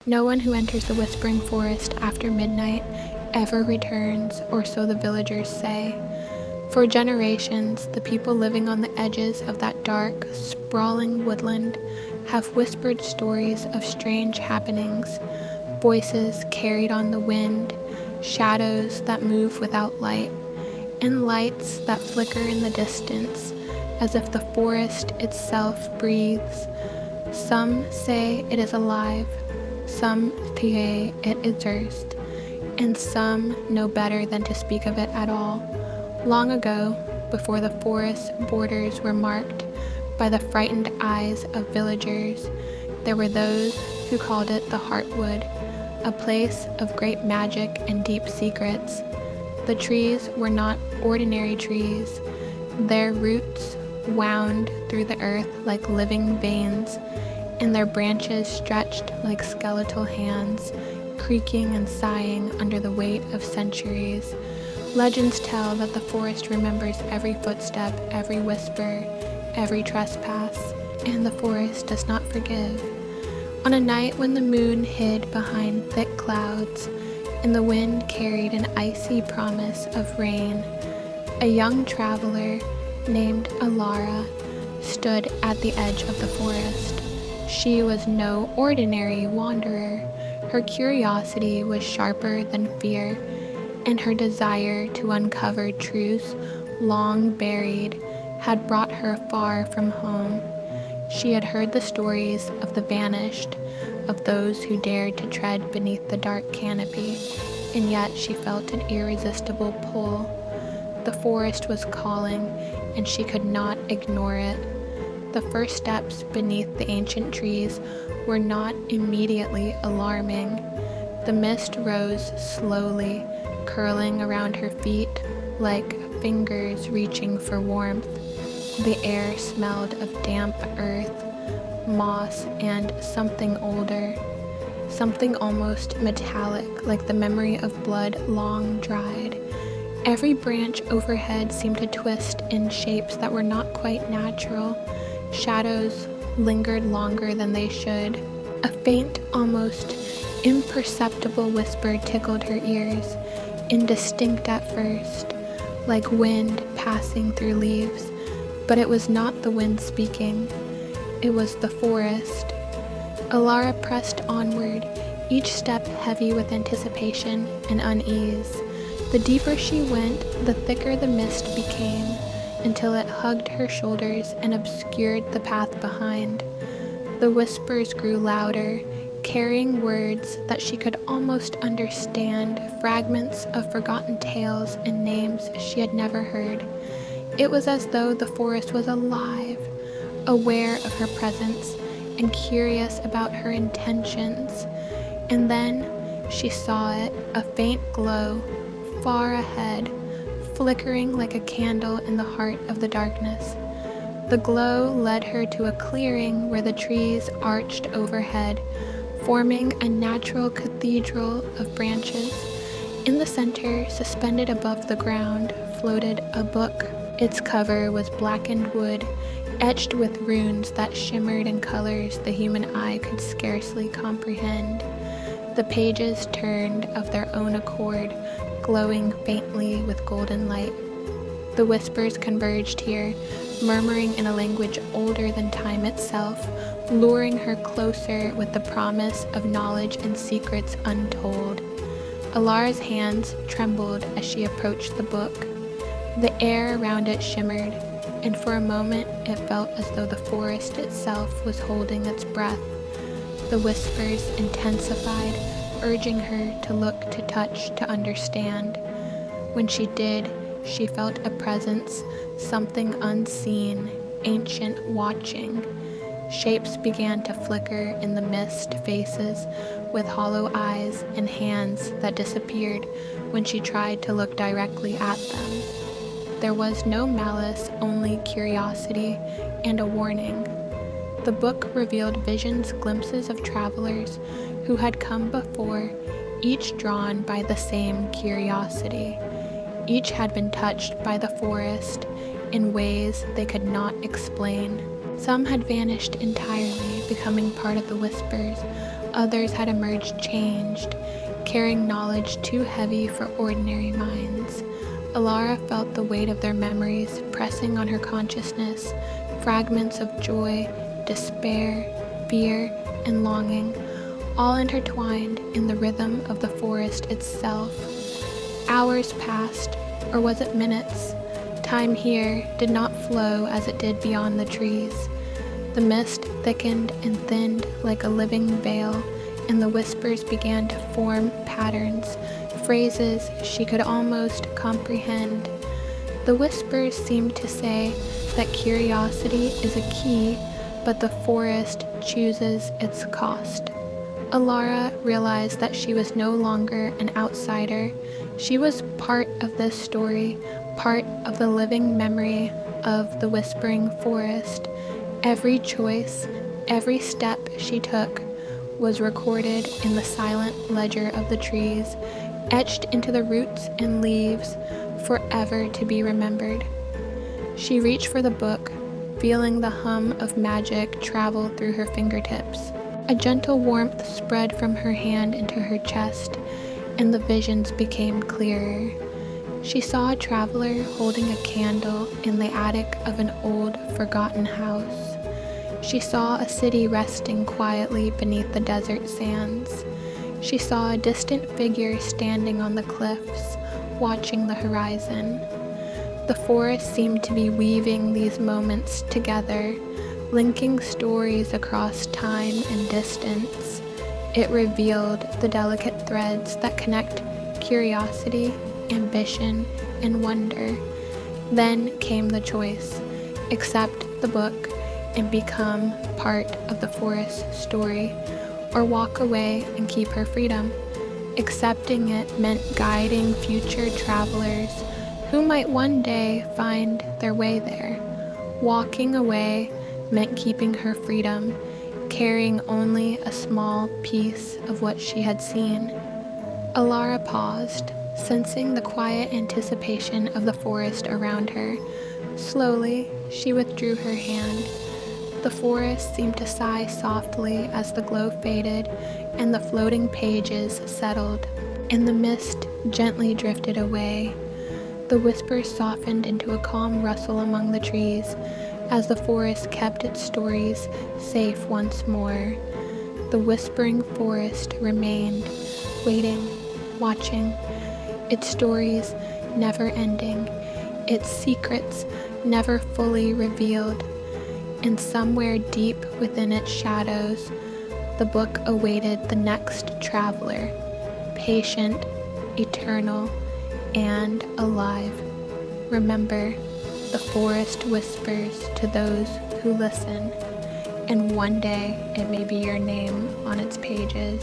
No one who enters the Whispering Forest after midnight ever returns, or so the villagers say. For generations, the people living on the edges of that dark, sprawling woodland have whispered stories of strange happenings, voices carried on the wind, shadows that move without light, and lights that flicker in the distance, as if the forest itself breathes. Some say it is alive, some say it exerts, and some know better than to speak of it at all. Long ago, before the forest borders were marked by the frightened eyes of villagers, there were those who called it the Heartwood, a place of great magic and deep secrets. The trees were not ordinary trees. Their roots wound through the earth like living veins, and their branches stretched like skeletal hands, creaking and sighing under the weight of centuries. Legends tell that the forest remembers every footstep, every whisper, every trespass, and the forest does not forgive. On a night when the moon hid behind thick clouds, and the wind carried an icy promise of rain, a young traveler named Alara stood at the edge of the forest. She was no ordinary wanderer. Her curiosity was sharper than fear, and her desire to uncover truths long buried had brought her far from home. She had heard the stories of the vanished, of those who dared to tread beneath the dark canopy, and yet she felt an irresistible pull. The forest was calling, and she could not ignore it. The first steps beneath the ancient trees were not immediately alarming. The mist rose slowly, curling around her feet like fingers reaching for warmth. The air smelled of damp earth, moss, and something older, something almost metallic, like the memory of blood long dried. Every branch overhead seemed to twist in shapes that were not quite natural. Shadows lingered longer than they should. A faint, almost imperceptible whisper tickled her ears, indistinct at first, like wind passing through leaves. But it was not the wind speaking. It was the forest. Alara pressed onward, each step heavy with anticipation and unease. The deeper she went, the thicker the mist became, until it hugged her shoulders and obscured the path behind. The whispers grew louder, carrying words that she could almost understand, fragments of forgotten tales and names she had never heard. It was as though the forest was alive, aware of her presence and curious about her intentions. And then she saw it, a faint glow, far ahead, flickering like a candle in the heart of the darkness. The glow led her to a clearing where the trees arched overhead, forming a natural cathedral of branches. In the center, suspended above the ground, floated a book. Its cover was blackened wood, etched with runes that shimmered in colors the human eye could scarcely comprehend. The pages turned of their own accord, glowing faintly with golden light. The whispers converged here, murmuring in a language older than time itself, luring her closer with the promise of knowledge and secrets untold. Alara's hands trembled as she approached the book. The air around it shimmered, and for a moment it felt as though the forest itself was holding its breath. The whispers intensified, urging her to look, to touch, to understand. When she did, she felt a presence, something unseen, ancient, watching. Shapes began to flicker in the mist, faces with hollow eyes and hands that disappeared when she tried to look directly at them. There was no malice, only curiosity and a warning. The book revealed visions, glimpses of travelers who had come before, each drawn by the same curiosity. Each had been touched by the forest in ways they could not explain. Some had vanished entirely, becoming part of the whispers, Others had emerged changed, carrying knowledge too heavy for ordinary minds. Alara felt the weight of their memories pressing on her consciousness, fragments of joy, despair, fear, and longing, all intertwined in the rhythm of the forest itself. Hours passed, or was it minutes? Time here did not flow as it did beyond the trees. The mist thickened and thinned like a living veil, and the whispers began to form patterns, phrases she could almost comprehend. The whispers seemed to say that curiosity is a key, but the forest chooses its cost. Alara realized that she was no longer an outsider. She was part of this story, part of the living memory of the whispering forest. Every choice, every step she took was recorded in the silent ledger of the trees, etched into the roots and leaves, forever to be remembered. She reached for the book, feeling the hum of magic travel through her fingertips. A gentle warmth spread from her hand into her chest, and the visions became clearer. She saw a traveler holding a candle in the attic of an old, forgotten house. She saw a city resting quietly beneath the desert sands. She saw a distant figure standing on the cliffs, watching the horizon. The forest seemed to be weaving these moments together, linking stories across time and distance. It revealed the delicate threads that connect curiosity, ambition, and wonder. Then came the choice: accept the book and become part of the forest story, or walk away and keep her freedom. Accepting it meant guiding future travelers who might one day find their way there. Walking away meant keeping her freedom, carrying only a small piece of what she had seen. Alara paused, sensing the quiet anticipation of the forest around her. Slowly, she withdrew her hand. The forest seemed to sigh softly as the glow faded and the floating pages settled, and the mist gently drifted away. The whispers softened into a calm rustle among the trees, as the forest kept its stories safe once more. The whispering forest remained, waiting, watching, its stories never ending, its secrets never fully revealed. And somewhere deep within its shadows, the book awaited the next traveler, patient, eternal, and alive. Remember, the forest whispers to those who listen, and one day it may be your name on its pages.